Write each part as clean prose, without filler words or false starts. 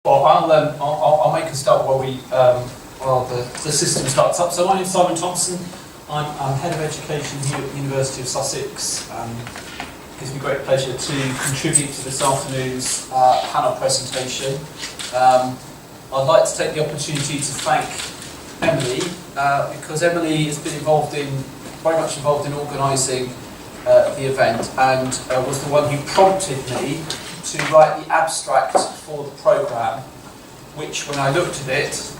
Well, I'll make a start while the system starts up. So my name is Simon Thompson. I'm Head of Education here at the University of Sussex. It gives me great pleasure to contribute to this afternoon's panel presentation. I'd like to take the opportunity to thank Emily, because Emily has been very much involved in organising the event, and was the one who prompted me to write the abstract for the programme, which, when I looked at it,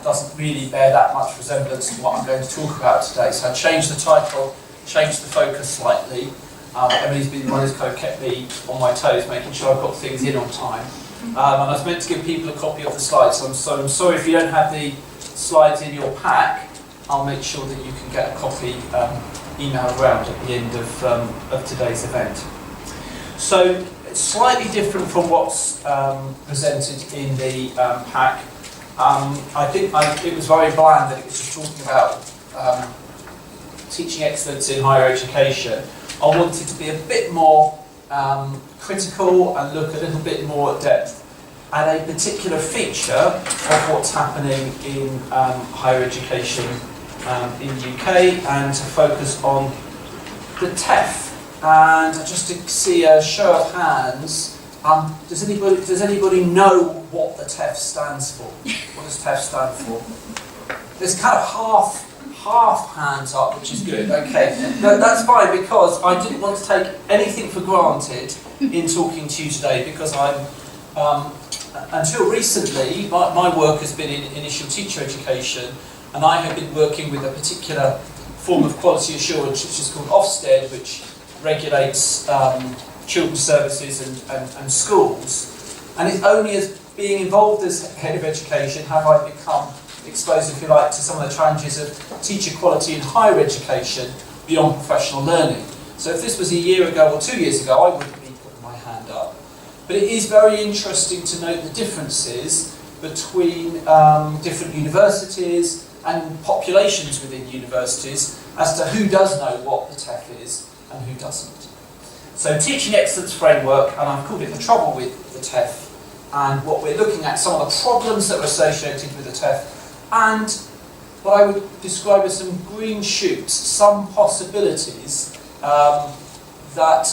doesn't really bear that much resemblance to what I'm going to talk about today. So I changed the title, changed the focus slightly. Emily's been the one who's kind of kept me on my toes, making sure I've got things in on time. And I was meant to give people a copy of the slides, so I'm sorry if you don't have the slides in your pack. I'll make sure that you can get a copy emailed around at the end of today's event. So, it's slightly different from what's presented in the pack. I think it was very bland that it was just talking about teaching excellence in higher education. I wanted to be a bit more critical and look a little bit more at depth at a particular feature of what's happening in higher education in the UK, and to focus on the TEF. And just to see a show of hands, does anybody know what the TEF stands for? What does TEF stand for? There's kind of half hands up, which is good. Okay, no, that's fine, because I didn't want to take anything for granted in talking to you today, because until recently, my work has been in initial teacher education, and I have been working with a particular form of quality assurance which is called Ofsted, which regulates children's services and schools. And it's only as being involved as head of education have I become exposed, if you like, to some of the challenges of teacher quality in higher education beyond professional learning. So if this was a year ago or 2 years ago, I wouldn't be putting my hand up. But it is very interesting to note the differences between different universities and populations within universities as to who does know what the TEF is and who doesn't. So Teaching Excellence Framework, and I've called it The Trouble with the TEF, and what we're looking at, some of the problems that are associated with the TEF, and what I would describe as some green shoots, some possibilities that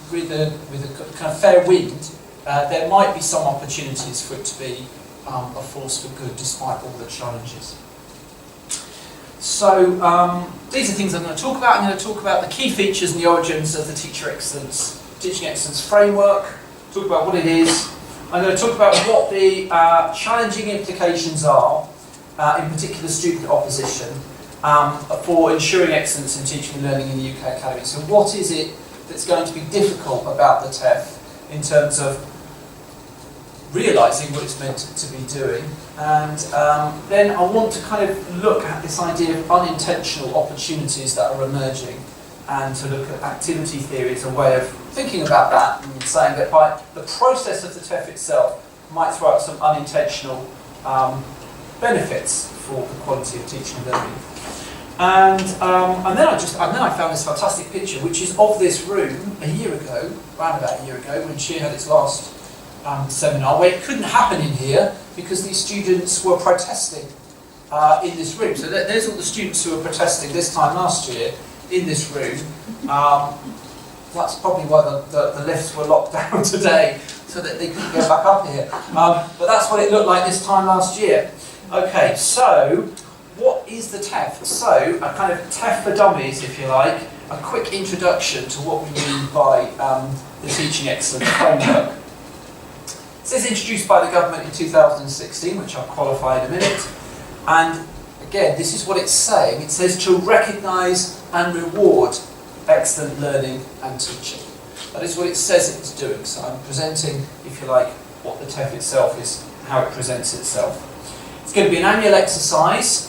with a kind of fair wind, there might be some opportunities for it to be a force for good despite all the challenges. So these are things I'm going to talk about. I'm going to talk about the key features and the origins of the Teaching Excellence Framework, talk about what it is. I'm going to talk about what the challenging implications are, in particular student opposition, for ensuring excellence in teaching and learning in the UK Academy. So what is it that's going to be difficult about the TEF in terms of realising what it's meant to be doing, and then I want to kind of look at this idea of unintentional opportunities that are emerging, and to look at activity theory as a way of thinking about that, and saying that by the process of the TEF itself might throw out some unintentional benefits for the quality of teaching and learning. And then I found this fantastic picture, which is of this room around about a year ago, when she had its last seminar, where it couldn't happen in here because these students were protesting in this room. So there's all the students who were protesting this time last year in this room. That's probably why the lifts were locked down today, so that they couldn't go back up here. But that's what it looked like this time last year. Okay, so what is the TEF? So a kind of TEF for dummies, if you like, a quick introduction to what we mean by the Teaching Excellence Framework. This is introduced by the government in 2016, which I'll qualify in a minute. And again, this is what it's saying. It says to recognise and reward excellent learning and teaching. That is what it says it's doing. So I'm presenting, if you like, what the TEF itself is, how it presents itself. It's going to be an annual exercise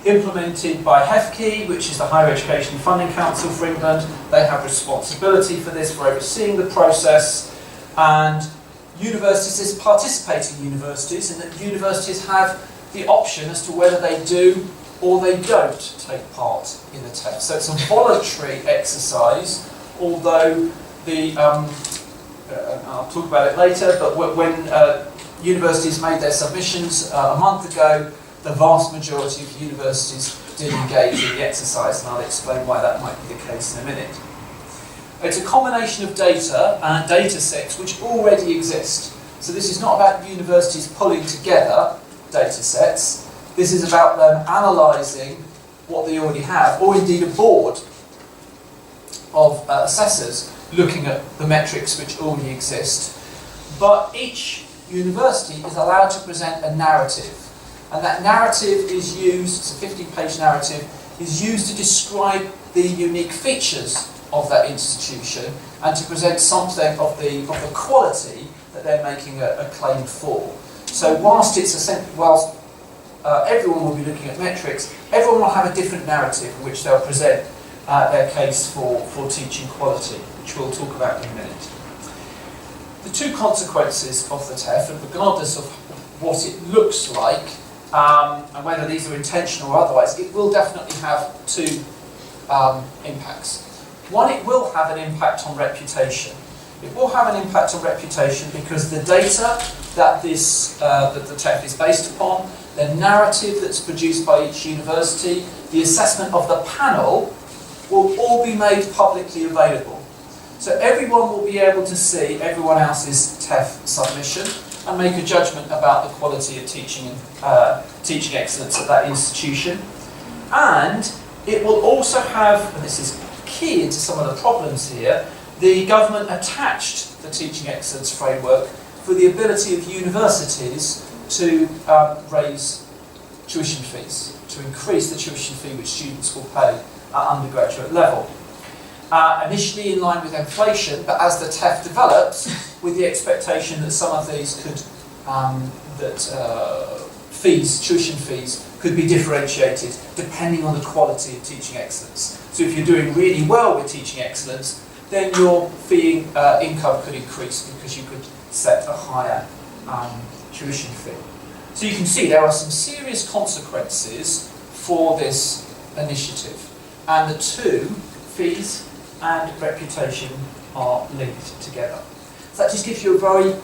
implemented by HEFCE, which is the Higher Education Funding Council for England. They have responsibility for this, for overseeing the process. And universities, there's participating universities, and that universities have the option as to whether they do or they don't take part in the TEF. So it's a voluntary exercise, although the I'll talk about it later, but when universities made their submissions a month ago, the vast majority of universities did engage in the exercise, and I'll explain why that might be the case in a minute. It's a combination of data and data sets which already exist. So this is not about universities pulling together data sets. This is about them analysing what they already have, or indeed a board of assessors looking at the metrics which already exist. But each university is allowed to present a narrative, and that narrative is used, it's a 15-page narrative, is used to describe the unique features of that institution and to present something of the quality that they're making a claim for. So whilst everyone will be looking at metrics, everyone will have a different narrative in which they'll present their case for teaching quality, which we'll talk about in a minute. The two consequences of the TEF, and regardless of what it looks like, and whether these are intentional or otherwise, it will definitely have two impacts. One, it will have an impact on reputation. It will have an impact on reputation because the data that the TEF is based upon, the narrative that's produced by each university, the assessment of the panel, will all be made publicly available. So everyone will be able to see everyone else's TEF submission and make a judgment about the quality of teaching excellence at that institution. And it will also have, and this is key into some of the problems here, the government attached the teaching excellence framework for the ability of universities to raise tuition fees, to increase the tuition fee which students will pay at undergraduate level. Initially in line with inflation, but as the TEF develops, with the expectation that some of these could, tuition fees could be differentiated depending on the quality of teaching excellence. So if you're doing really well with teaching excellence, then your fee income could increase because you could set a higher tuition fee. So you can see there are some serious consequences for this initiative, and the two, fees and reputation, are linked together. So that just gives you a very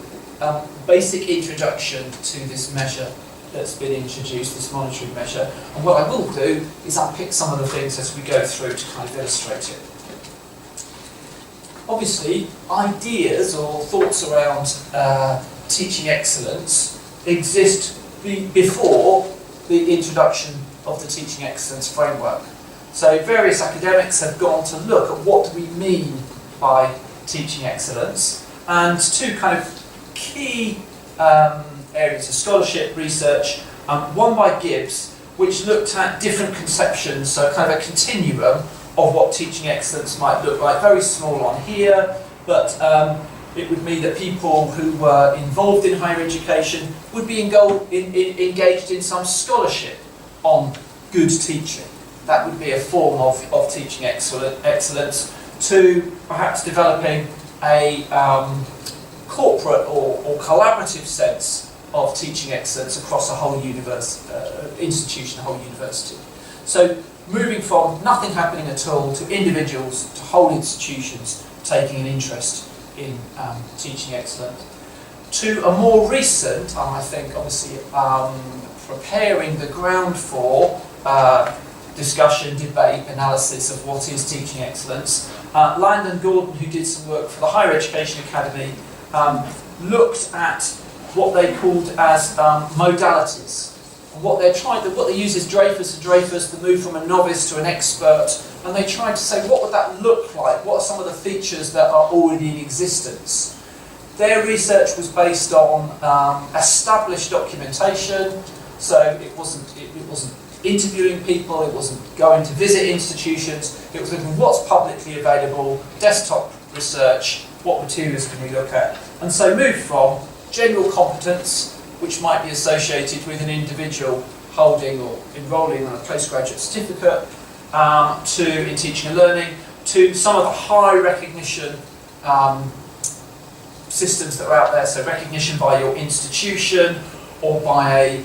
basic introduction to this measure that's been introduced, this monitoring measure, and what I will do is unpick some of the things as we go through to kind of illustrate it. Obviously, ideas or thoughts around teaching excellence exist before the introduction of the teaching excellence framework. So various academics have gone to look at what do we mean by teaching excellence, and two kind of key areas of scholarship research, one by Gibbs, which looked at different conceptions, so kind of a continuum of what teaching excellence might look like. Very small on here, but it would mean that people who were involved in higher education would be engaged in some scholarship on good teaching. That would be a form of teaching excellence, to perhaps developing a corporate or collaborative sense of teaching excellence across a whole institution, a whole university. So moving from nothing happening at all to individuals to whole institutions taking an interest in teaching excellence, to a more recent, and I think obviously preparing the ground for discussion, debate, analysis of what is teaching excellence. Landon Gordon, who did some work for the Higher Education Academy, looked at what they called as modalities. And what they use is Dreyfus to move from a novice to an expert, and they tried to say, what would that look like? What are some of the features that are already in existence? Their research was based on established documentation, so it wasn't interviewing people, it wasn't going to visit institutions, it was looking at what's publicly available, desktop research, what materials can we look at, and so moved from general competence, which might be associated with an individual holding or enrolling on a postgraduate certificate, in teaching and learning, to some of the high recognition systems that are out there, so recognition by your institution or by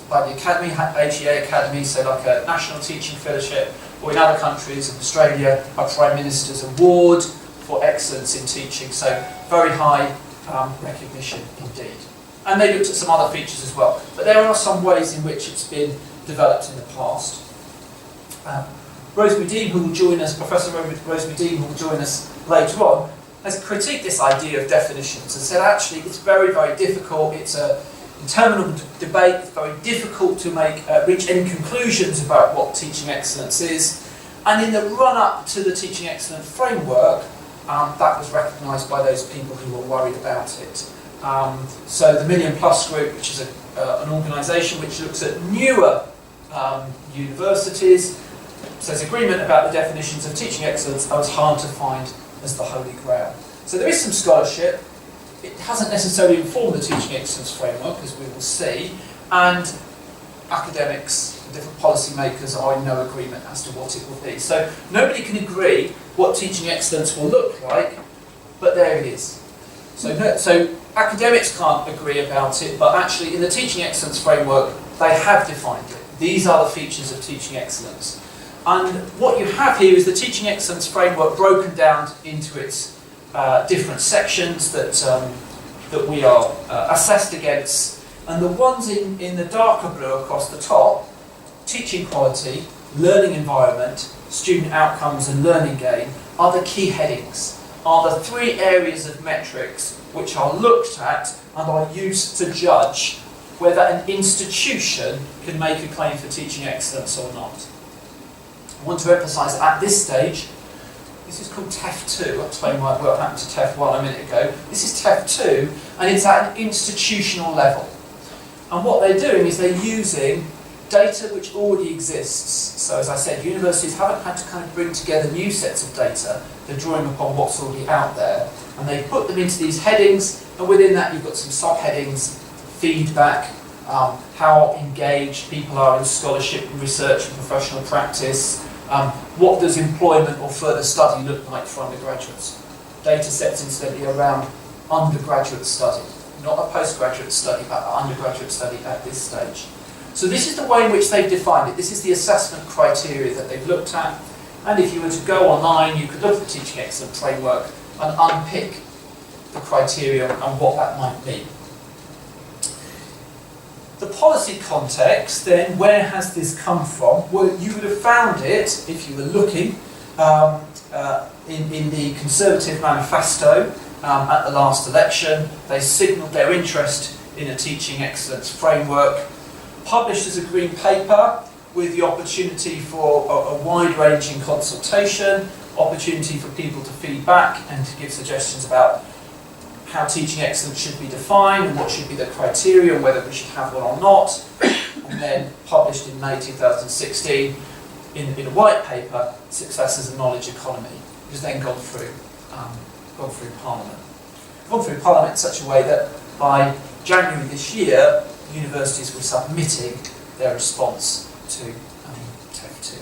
the academy, HEA academy, so like a national teaching fellowship, or in other countries, in Australia, a Prime Minister's Award for excellence in teaching, so very high recognition indeed. And they looked at some other features as well. But there are some ways in which it's been developed in the past. Rosemary Dean, who will join us, Professor Rosemary Dean, who will join us later on, has critiqued this idea of definitions and said actually it's very, very difficult, it's an interminable debate, it's very difficult to reach any conclusions about what teaching excellence is. And in the run-up to the teaching excellence framework, that was recognised by those people who were worried about it. So the Million Plus Group, which is an organisation which looks at newer universities, says agreement about the definitions of teaching excellence was hard to find as the holy grail. So there is some scholarship. It hasn't necessarily informed the teaching excellence framework, as we will see, and academics, different policy makers are in no agreement as to what it will be. So nobody can agree what teaching excellence will look like, but there it is. So academics can't agree about it, but actually in the teaching excellence framework, they have defined it. These are the features of teaching excellence. And what you have here is the teaching excellence framework broken down into its different sections that we are assessed against. And the ones in the darker blue across the top, teaching quality, learning environment, student outcomes and learning gain, are the key headings, are the three areas of metrics which are looked at and are used to judge whether an institution can make a claim for teaching excellence or not. I want to emphasise at this stage, this is called TEF2, I'll explain what happened to TEF1 a minute ago. This is TEF2 and it's at an institutional level. And what they're doing is they're using data which already exists. So as I said, universities haven't had to kind of bring together new sets of data, they're drawing upon what's already out there. And they put them into these headings, and within that you've got some subheadings, feedback, how engaged people are in scholarship and research and professional practice, what does employment or further study look like for undergraduates. Data sets incidentally around undergraduate study, not a postgraduate study, but an undergraduate study at this stage. So this is the way in which they've defined it. This is the assessment criteria that they've looked at. And if you were to go online, you could look at the Teaching Excellence Framework and unpick the criteria and what that might mean. The policy context, then, where has this come from? Well, you would have found it, if you were looking, in the Conservative Manifesto at the last election. They signalled their interest in a teaching excellence framework, published as a green paper with the opportunity for a wide-ranging consultation, opportunity for people to feed back and to give suggestions about how teaching excellence should be defined and what should be the criteria and whether we should have one or not, and then published in May 2016 in a white paper, Success as a Knowledge Economy, which has then gone through Parliament. Gone through Parliament in such a way that by January this year, universities were submitting their response to TEF2.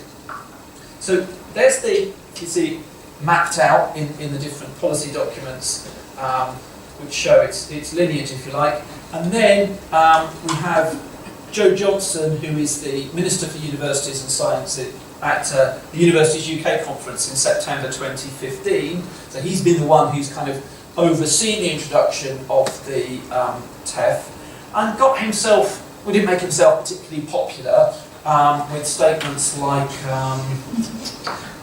So there's the, you see, mapped out in the different policy documents, which show its lineage, if you like. And then we have Joe Johnson, who is the Minister for Universities and Science at the Universities UK conference in September 2015. So he's been the one who's kind of overseen the introduction of the TEF and got himself, well, didn't make himself particularly popular with statements like,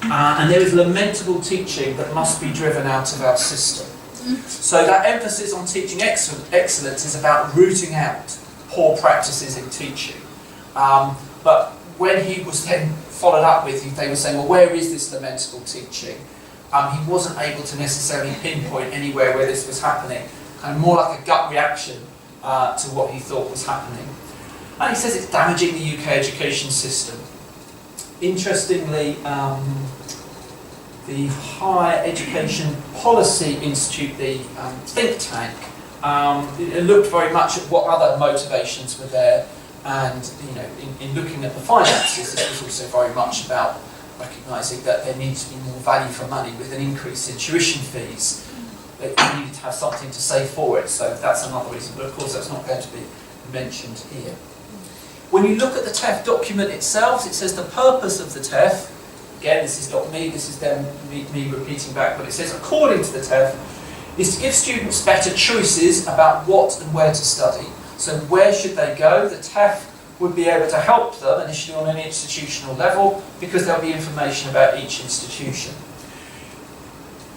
and there is lamentable teaching that must be driven out of our system. So that emphasis on teaching excellence is about rooting out poor practices in teaching. But when he was then followed up with, they were saying, well, where is this lamentable teaching? He wasn't able to necessarily pinpoint anywhere where this was happening, kind of more like a gut reaction to what he thought was happening. And he says it's damaging the UK education system. Interestingly, the Higher Education Policy Institute, the think tank, it looked very much at what other motivations were there, and in looking at the finances, it was also very much about recognising that there needs to be more value for money with an increase in tuition fees. They needed to have something to say for it, so that's another reason, but of course that's not going to be mentioned here. When you look at the TEF document itself, it says the purpose of the TEF, again this is not me, this is them me repeating back what it says, according to the TEF, is to give students better choices about what and where to study. So where should they go? The TEF would be able to help them initially on an institutional level because there'll be information about each institution.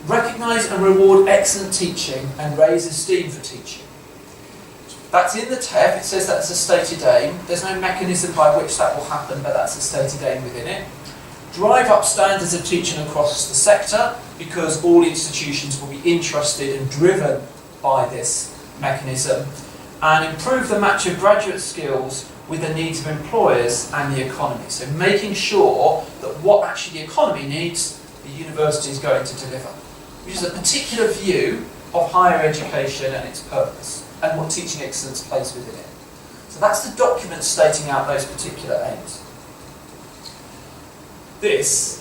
Recognise and reward excellent teaching and raise esteem for teaching. That's in the TEF, it says that's a stated aim. There's no mechanism by which that will happen, but that's a stated aim within it. Drive up standards of teaching across the sector because all institutions will be interested and driven by this mechanism, and improve the match of graduate skills with the needs of employers and the economy. So making sure that what actually the economy needs, the university is going to deliver, which is a particular view of higher education and its purpose, and what teaching excellence plays within it. So that's the document stating out those particular aims. This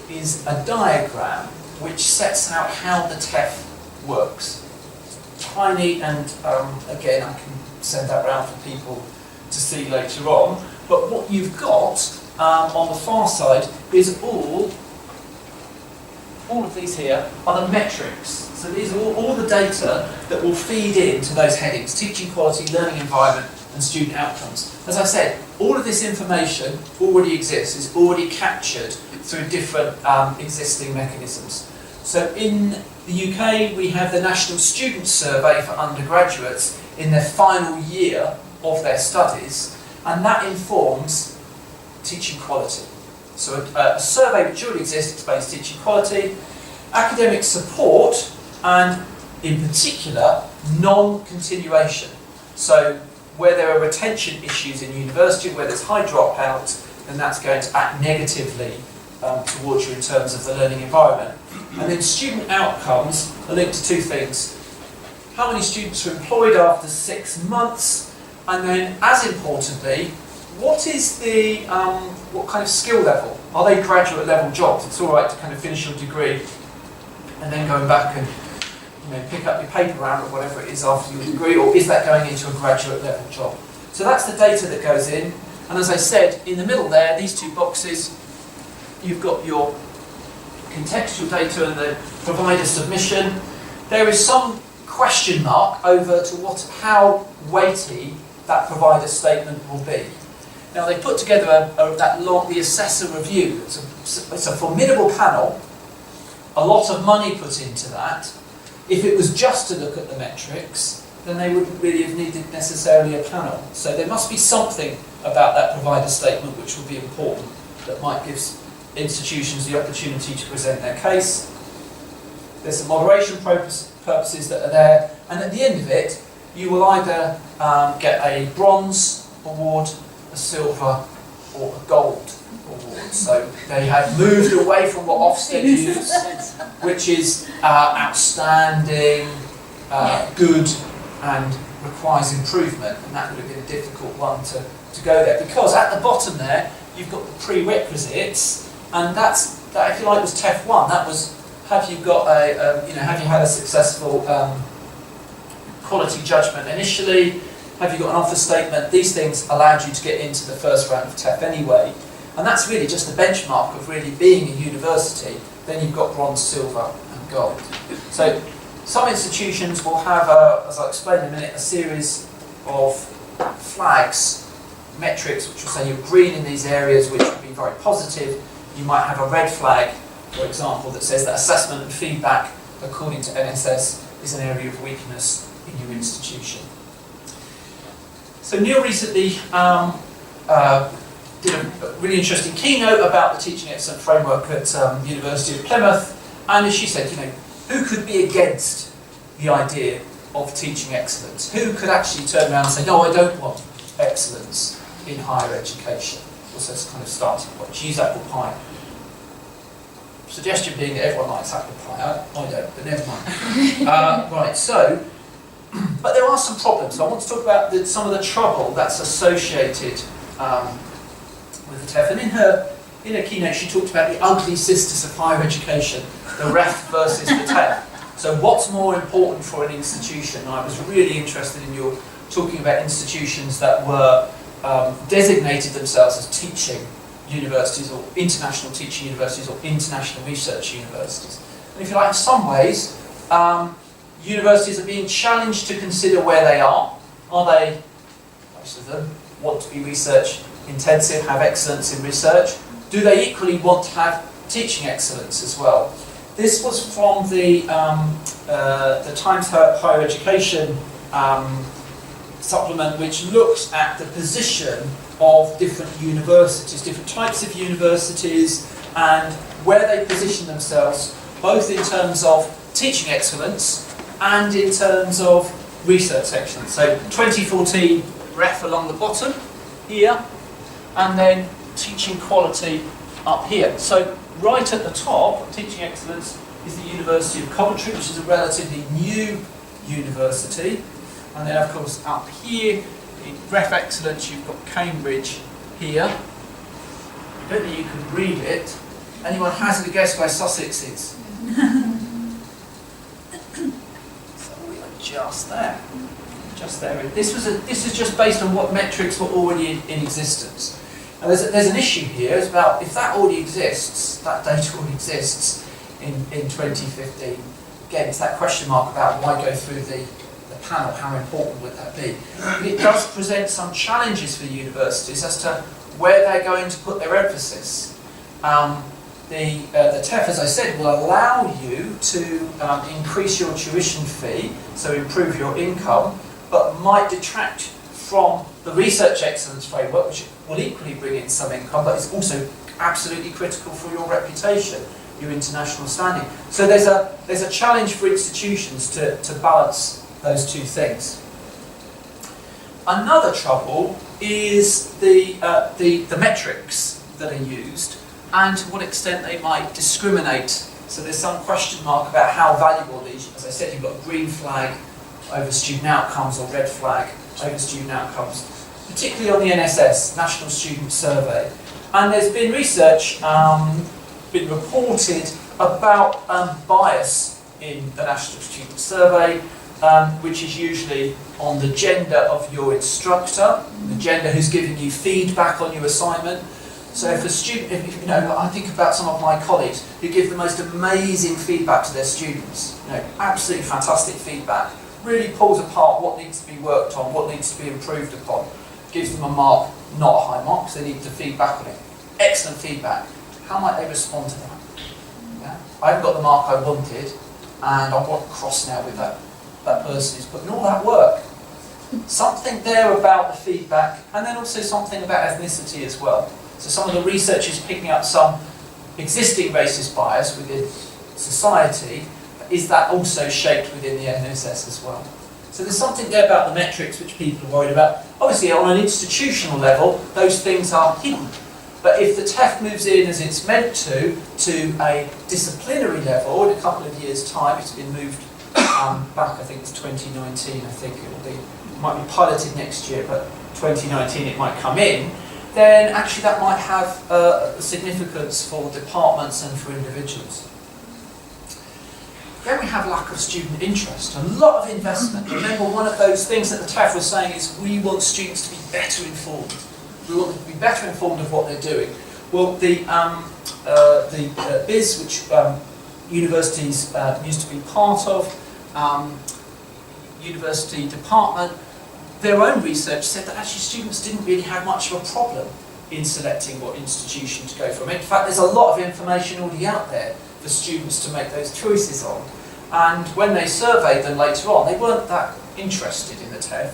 is a diagram which sets out how the TEF works. Tiny, and again I can send that round for people to see later on, but what you've got on the far side is all of these here are the metrics. So these are all the data that will feed into those headings: teaching quality, learning environment and student outcomes. As I said, all of this information already exists, is already captured through different existing mechanisms. So in the UK we have the National Student Survey for undergraduates in their final year of their studies, and that informs teaching quality. So a survey which already exists explains teaching quality, academic support, and in particular non-continuation. So where there are retention issues in university, where there's high dropout, then that's going to act negatively towards you in terms of the learning environment. And then student outcomes are linked to two things: how many students are employed after 6 months, and then, as importantly, what is the what kind of skill level? Are they graduate level jobs? It's all right to kind of finish your degree and then going back and pick up your paper round or whatever it is after your degree, or is that going into a graduate level job? So that's the data that goes in, and as I said, in the middle there, these two boxes, you've got your contextual data and the provider submission. There is some question mark over to how weighty that provider statement will be. Now they put together the assessor review. It's a formidable panel, a lot of money put into that. If it was just to look at the metrics, then they wouldn't really have needed necessarily a panel. So there must be something about that provider statement which will be important, that might give institutions the opportunity to present their case. There's some moderation purposes that are there, and at the end of it, you will either get a bronze award, a silver, or a gold award. So they have moved away from what Ofsted use, which is outstanding, good, and requires improvement, and that would have been a difficult one to go there, because at the bottom there you've got the prerequisites, and that, if you like, was TEF 1. That was, have you got have you had a successful quality judgment initially? Have you got an offer statement? These things allowed you to get into the first round of TEF anyway. And that's really just the benchmark of really being a university. Then you've got bronze, silver and gold. So some institutions will have, as I'll explain in a minute, a series of flags, metrics, which will say you're green in these areas, which would be very positive. You might have a red flag, for example, that says that assessment and feedback, according to NSS, is an area of weakness in your institution. So Neil recently did a really interesting keynote about the Teaching Excellence Framework at the University of Plymouth, and as she said, who could be against the idea of teaching excellence? Who could actually turn around and say, no, I don't want excellence in higher education? So that's kind of starting point. She used apple pie. Suggestion being that everyone likes apple pie. I don't, but never mind. Right, so, but there are some problems. So I want to talk about some of the trouble that's associated with the TEF. And in her keynote, she talked about the ugly sisters of higher education, the REF versus the TEF. So what's more important for an institution? And I was really interested in your talking about institutions that were designated themselves as teaching universities, or international teaching universities, or international research universities. And if you like, in some ways, universities are being challenged to consider where they are. Are they, most of them, want to be research intensive, have excellence in research? Do they equally want to have teaching excellence as well? This was from the Times Higher Education supplement, which looks at the position of different universities, different types of universities, and where they position themselves, both in terms of teaching excellence and in terms of research excellence. So 2014 ref along the bottom here, and then teaching quality up here. So right at the top, teaching excellence, is the University of Coventry, which is a relatively new university. And then of course up here, in ref excellence, you've got Cambridge here. I don't think you can read it. Anyone hazard a guess where Sussex is? So we are just there. Just there. This is just based on what metrics were already in existence. And there's an issue here. It's about if that already exists, that data already exists in 2015. Again, it's that question mark about why go through the panel. How important would that be? But it does present some challenges for universities as to where they're going to put their emphasis. The TEF, as I said, will allow you to increase your tuition fee, so improve your income, but might detract from the research excellence framework, which will equally bring in some income, but is also absolutely critical for your reputation, your international standing. So there's a challenge for institutions to balance those two things. Another trouble is the metrics that are used and to what extent they might discriminate. So there's some question mark about how valuable these. As I said, you've got a green flag over student outcomes or red flag over student outcomes, particularly on the NSS, National Student Survey. And there's been research been reported about bias in the National Student Survey, which is usually on the gender of your instructor, the gender who's giving you feedback on your assignment. So if a student, I think about some of my colleagues who give the most amazing feedback to their students, absolutely fantastic feedback, really pulls apart what needs to be worked on, what needs to be improved upon, gives them a mark, not a high mark, because they need to feedback on it. Excellent feedback. How might they respond to that? Yeah? I haven't got the mark I wanted, and I want cross now with that person who's putting all that work. Something there about the feedback, and then also something about ethnicity as well. So some of the research is picking up some existing racist bias within society. Is that also shaped within the NSS as well? So there's something there about the metrics which people are worried about. Obviously on an institutional level, those things are hidden. But if the TEF moves in as it's meant to a disciplinary level, in a couple of years' time, it's been moved back, I think it's 2019, I think it will be. It might be piloted next year, but 2019 it might come in. Then actually that might have a significance for departments and for individuals. Then we have lack of student interest, a lot of investment. Remember, one of those things that the TEF was saying is we want students to be better informed. We want them to be better informed of what they're doing. Well, the BIS, which universities used to be part of, university department, their own research said that actually students didn't really have much of a problem in selecting what institution to go from. In fact, there's a lot of information already out there for students to make those choices on. And when they surveyed them later on, they weren't that interested in the TEF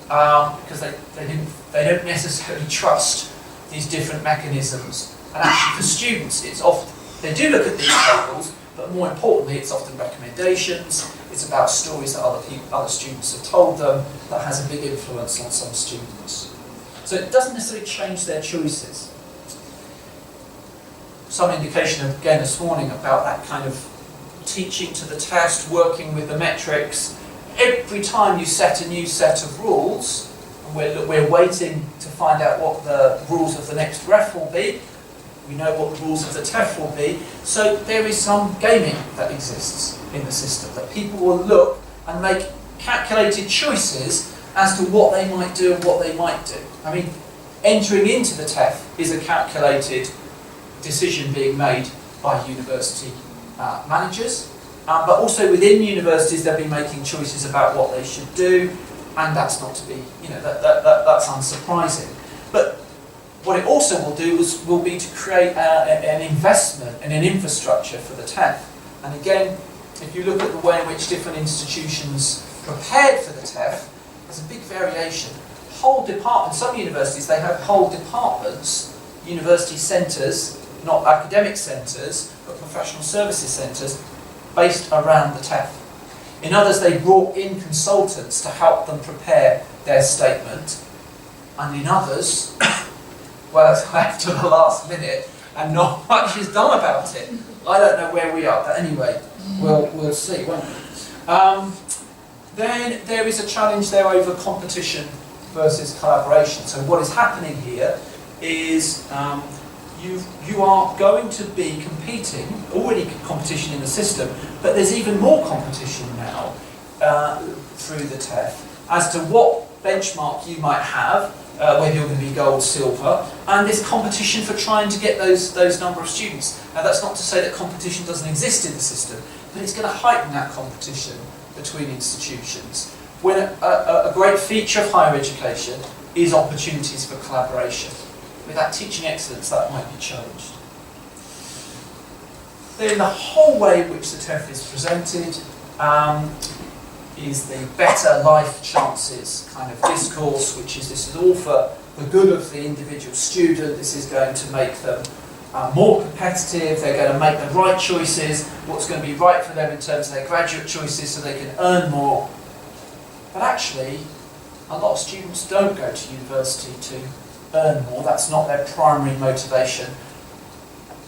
because they don't necessarily trust these different mechanisms. And actually, for students, it's often they do look at these tables, but more importantly, it's often recommendations. It's about stories that other students have told them that has a big influence on some students. So it doesn't necessarily change their choices. Some indication again this morning about that kind of teaching to the test, working with the metrics. Every time you set a new set of rules, and we're waiting to find out what the rules of the next ref will be. We know what the rules of the TEF will be. So there is some gaming that exists in the system, that people will look and make calculated choices as to what they might do and what they might do. I mean, entering into the TEF is a calculated decision being made by university managers, But also within universities, they'll be making choices about what they should do, and that's not to be, that's unsurprising. But what it also will do will be to create an investment in an infrastructure for the TEF. And again, if you look at the way in which different institutions prepared for the TEF, there's a big variation. Whole departments, some universities, they have whole departments, university centres, not academic centres, but professional services centres, based around the TEF. In others, they brought in consultants to help them prepare their statement. And in others, well, it's left to the last minute, and not much is done about it. I don't know where we are, but anyway, we'll see, won't we? Then there is a challenge there over competition versus collaboration. So what is happening here is you are going to be competing, already competition in the system, but there's even more competition now through the TEF as to what benchmark you might have, whether you're going to be gold, silver, and there's competition for trying to get those number of students. Now that's not to say that competition doesn't exist in the system, but it's going to heighten that competition between institutions. When a great feature of higher education is opportunities for collaboration. Without teaching excellence, that might be challenged. Then the whole way in which the TEF is presented is the better life chances kind of discourse, which is this is all for the good of the individual student. This is going to make them more competitive. They're going to make the right choices, what's going to be right for them in terms of their graduate choices so they can earn more. But actually, a lot of students don't go to university to earn more. That's not their primary motivation.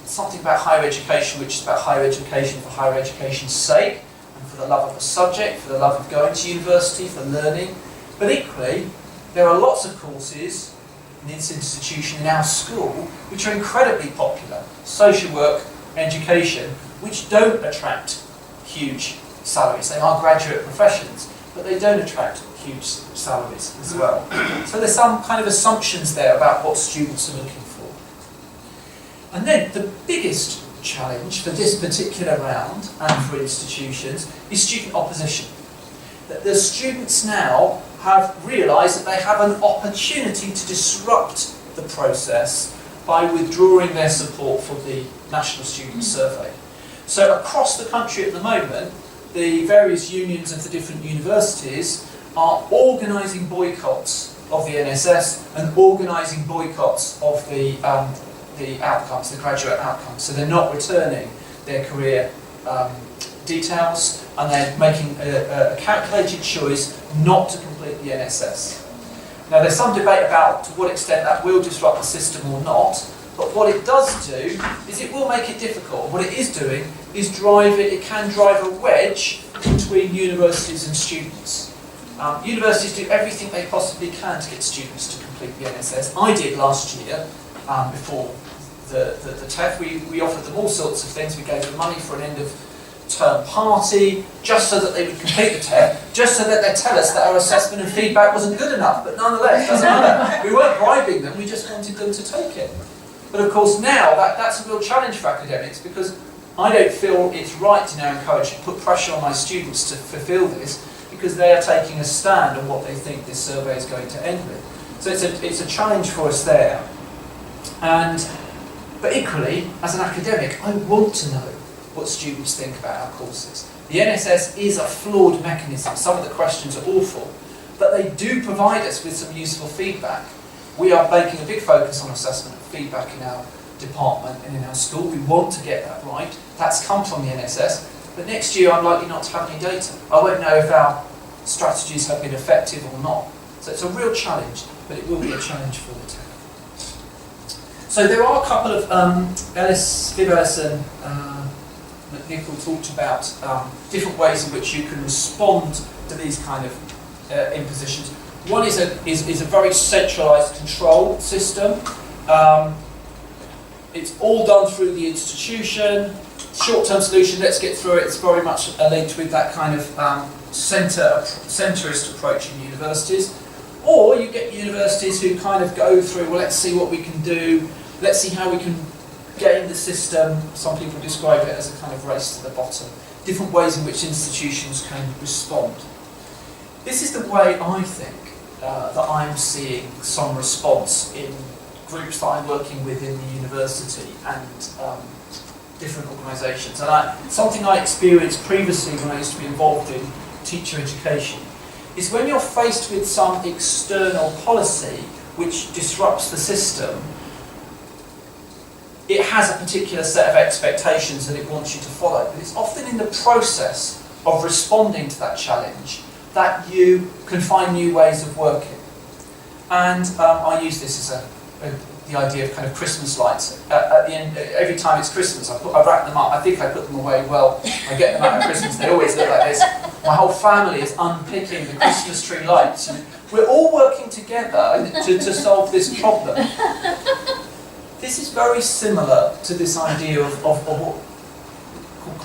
Something about higher education, which is about higher education for higher education's sake, and for the love of the subject, for the love of going to university, for learning. But equally, there are lots of courses in this institution, in our school, which are incredibly popular. Social work, education, which don't attract huge salaries. They are graduate professions, but they don't attract huge salaries as well. So there's some kind of assumptions there about what students are looking for. And then the biggest challenge for this particular round and for institutions is student opposition. That the students now have realised that they have an opportunity to disrupt the process by withdrawing their support for the National Student Survey. So across the country at the moment, the various unions of the different universities are organising boycotts of the NSS and organising boycotts of the outcomes, the graduate outcomes. So they're not returning their career details, and they're making a calculated choice not to complete the NSS. Now there's some debate about to what extent that will disrupt the system or not, but what it does do is it will make it difficult. What it is doing is it can drive a wedge between universities and students. Universities do everything they possibly can to get students to complete the NSS. I did last year, before the TEF. We offered them all sorts of things. We gave them money for an end of term party, just so that they would complete the TEF, just so that they'd tell us that our assessment and feedback wasn't good enough. But nonetheless, doesn't matter. We weren't bribing them, we just wanted them to take it. But of course now, that's a real challenge for academics, because I don't feel it's right to now encourage and put pressure on my students to fulfil this, because they are taking a stand on what they think this survey is going to end with. So it's a challenge for us there. But equally, as an academic, I want to know what students think about our courses. The NSS is a flawed mechanism. Some of the questions are awful, but they do provide us with some useful feedback. We are making a big focus on assessment and feedback in our department and in our school. We want to get that right. That's come from the NSS. But next year I'm likely not to have any data. I won't know if our strategies have been effective or not. So it's a real challenge, but it will be a challenge for the TEF. So there are a couple of, Viv Ellis and McNichol talked about different ways in which you can respond to these kind of impositions. One is a very centralised control system. It's all done through the institution. Short-term solution, let's get through it. It's very much linked with that kind of centrist approach in universities. Or you get universities who kind of go through, well, let's see what we can do. Let's see how we can game the system. Some people describe it as a kind of race to the bottom. different ways in which institutions can respond. This is the way I think that I'm seeing some response in groups that I'm working with in the university and different organisations. And something I experienced previously when I used to be involved in teacher education is when you're faced with some external policy which disrupts the system, it has a particular set of expectations that it wants you to follow. But it's often in the process of responding to that challenge that you can find new ways of working. And I use this as the idea of kind of Christmas lights. At the end, every time it's Christmas, I wrap them up. I think I put them away well. I get them out at Christmas. They always look like this. My whole family is unpicking the Christmas tree lights. We're all working together to solve this problem. This is very similar to this idea of what called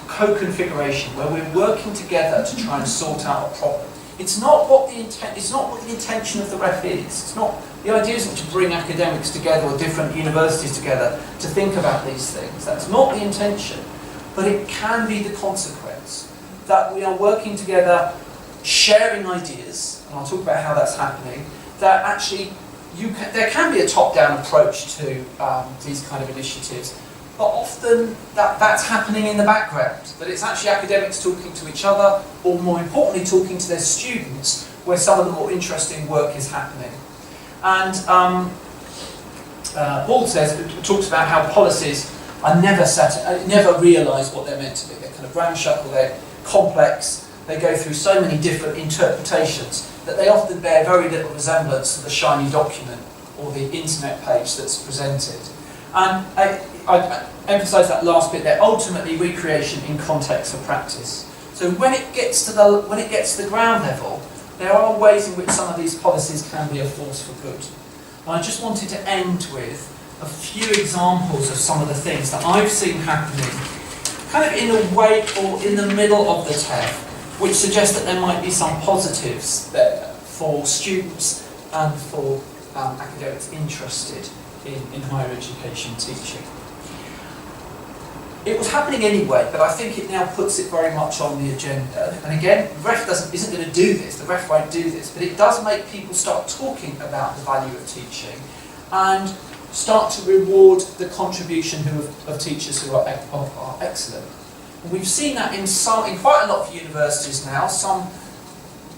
co-configuration, where we're working together to try and sort out a problem. It's not what the intention of the ref is. It's not, the idea isn't to bring academics together or different universities together to think about these things. That's not the intention, but it can be the consequence that we are working together, sharing ideas, and I'll talk about how that's happening. That actually there can be a top-down approach to these kind of initiatives, but often that's happening in the background, that it's actually academics talking to each other, or more importantly talking to their students, where some of the more interesting work is happening. And Paul talks about how policies are never realise what they're meant to be. They're kind of ramshackle, they're complex, they go through so many different interpretations that they often bear very little resemblance to the shiny document or the internet page that's presented. And I emphasise that last bit there, ultimately recreation in context of practice. So when it gets to the ground level, there are ways in which some of these policies can be a force for good. And I just wanted to end with a few examples of some of the things that I've seen happening kind of in the wake or in the middle of the TEF, which suggests that there might be some positives there for students and for academics interested in higher education teaching. It was happening anyway, but I think it now puts it very much on the agenda. And again, the REF isn't going to do this, the REF won't do this, but it does make people start talking about the value of teaching and start to reward the contribution of teachers who are excellent. And we've seen that in quite a lot of universities now. Some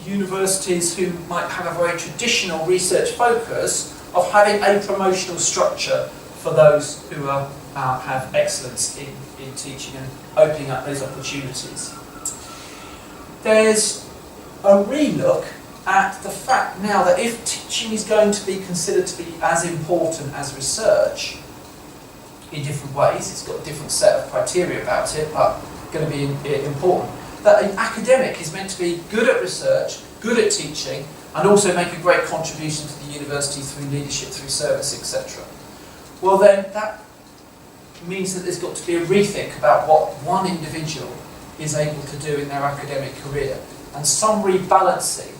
universities who might have a very traditional research focus of having a promotional structure for those who have excellence in teaching and opening up those opportunities. There's a relook at the fact now that if teaching is going to be considered to be as important as research in different ways, it's got a different set of criteria about it, but going to be important, that an academic is meant to be good at research, good at teaching, and also make a great contribution to the university through leadership, through service, etc. Well then, that means that there's got to be a rethink about what one individual is able to do in their academic career, and some rebalancing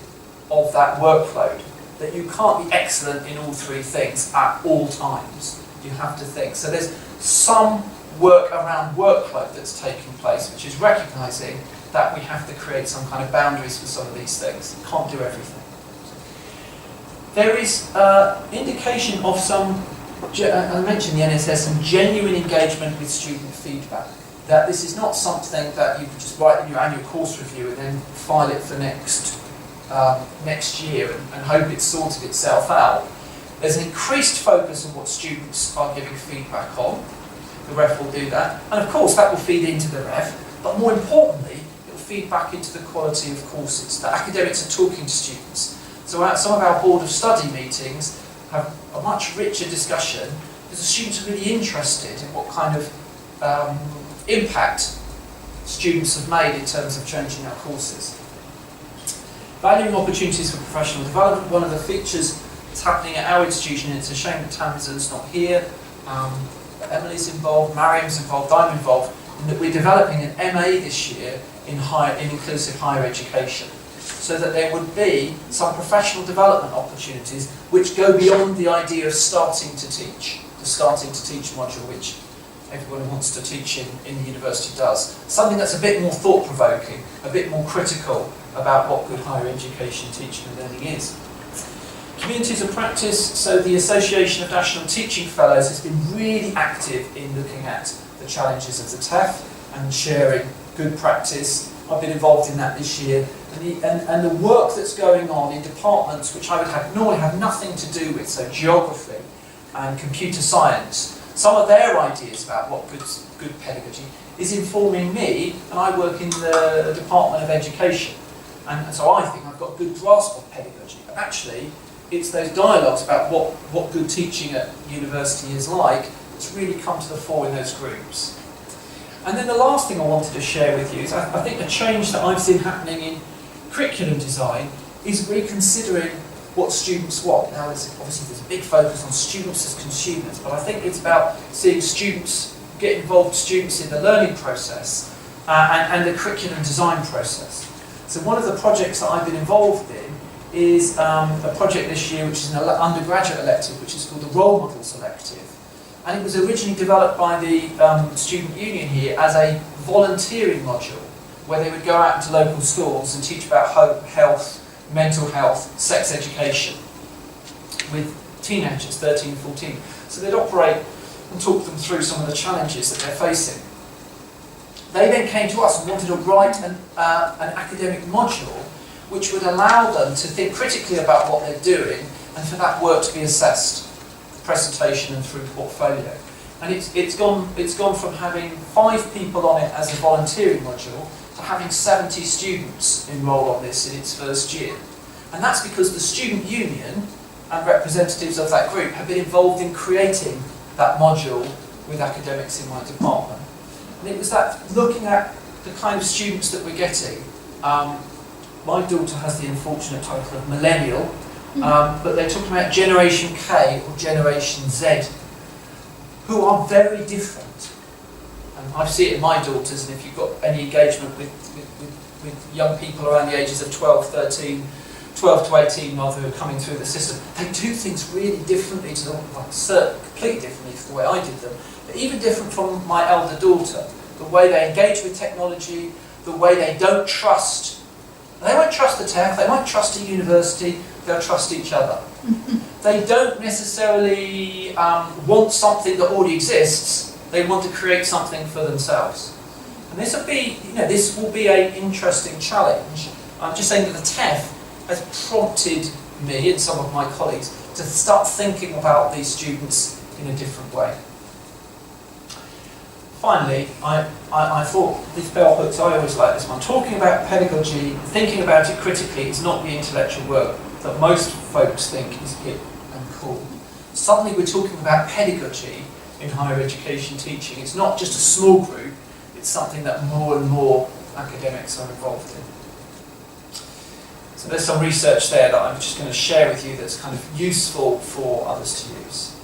of that workload, that you can't be excellent in all three things at all times. You have to think. So there's some work around workload that's taking place, which is recognising that we have to create some kind of boundaries for some of these things. You can't do everything. There is indication of some, I mentioned the NSS, some genuine engagement with student feedback. That this is not something that you can just write in your annual course review and then file it for next year and hope it's sorted itself out. There's an increased focus on what students are giving feedback on. The REF will do that, and of course that will feed into the REF, but more importantly, it will feed back into the quality of courses, that academics are talking to students. So some of our board of study meetings have a much richer discussion because the students are really interested in what kind of impact students have made in terms of changing our courses. Valuing opportunities for professional development, one of the features that's happening at our institution, and it's a shame that Tamsin's not here, Emily's involved, Mariam's involved, I'm involved, in that we're developing an MA this year in inclusive higher education, so that there would be some professional development opportunities which go beyond the idea of starting to teach, the starting to teach module, which everyone who wants to teach in the university does. Something that's a bit more thought-provoking, a bit more critical about what good higher education teaching and learning is. Communities of practice, so the Association of National Teaching Fellows has been really active in looking at the challenges of the TEF and sharing good practice. I've been involved in that this year, and the work that's going on in departments which I would normally have nothing to do with, so geography and computer science, some of their ideas about what good pedagogy is informing me, and I work in the Department of Education, and so I think I've got a good grasp of pedagogy. But actually, it's those dialogues about what good teaching at university is like that's really come to the fore in those groups. And then the last thing I wanted to share with you is I think a change that I've seen happening in curriculum design is reconsidering what students want. Now, obviously there's a big focus on students as consumers, but I think it's about seeing students, get involved students in the learning process and the curriculum design process. So one of the projects that I've been involved in is a project this year which is an undergraduate elective, which is called the Role Models Elective. And it was originally developed by the student union here as a volunteering module, where they would go out into local schools and teach about hope, health, mental health, sex education with teenagers, 13, 14. So they'd operate and talk them through some of the challenges that they're facing. They then came to us and wanted to write an academic module which would allow them to think critically about what they're doing and for that work to be assessed, presentation and through portfolio. And it's gone from having 5 people on it as a volunteering module to having 70 students enrol on this in its first year. And that's because the student union and representatives of that group have been involved in creating that module with academics in my department. And it was that looking at the kind of students that we're getting. My daughter has the unfortunate title of millennial, but they're talking about Generation K or Generation Z, who are very different. And I see it in my daughters, and if you've got any engagement with young people around the ages of 12 to 18 rather, who are coming through the system, they do things really differently to them, completely differently to the way I did them, but even different from my elder daughter. The way they engage with technology, the way they don't trust. They won't trust the TEF, they won't trust a university, they'll trust each other. They don't necessarily want something that already exists, they want to create something for themselves. And this will be an interesting challenge. I'm just saying that the TEF has prompted me and some of my colleagues to start thinking about these students in a different way. Finally, I thought these bell hooks, I always like this one. Talking about pedagogy, thinking about it critically is not the intellectual work that most folks think is hip and cool. Suddenly we're talking about pedagogy in higher education teaching. It's not just a small group, it's something that more and more academics are involved in. So there's some research there that I'm just going to share with you that's kind of useful for others to use.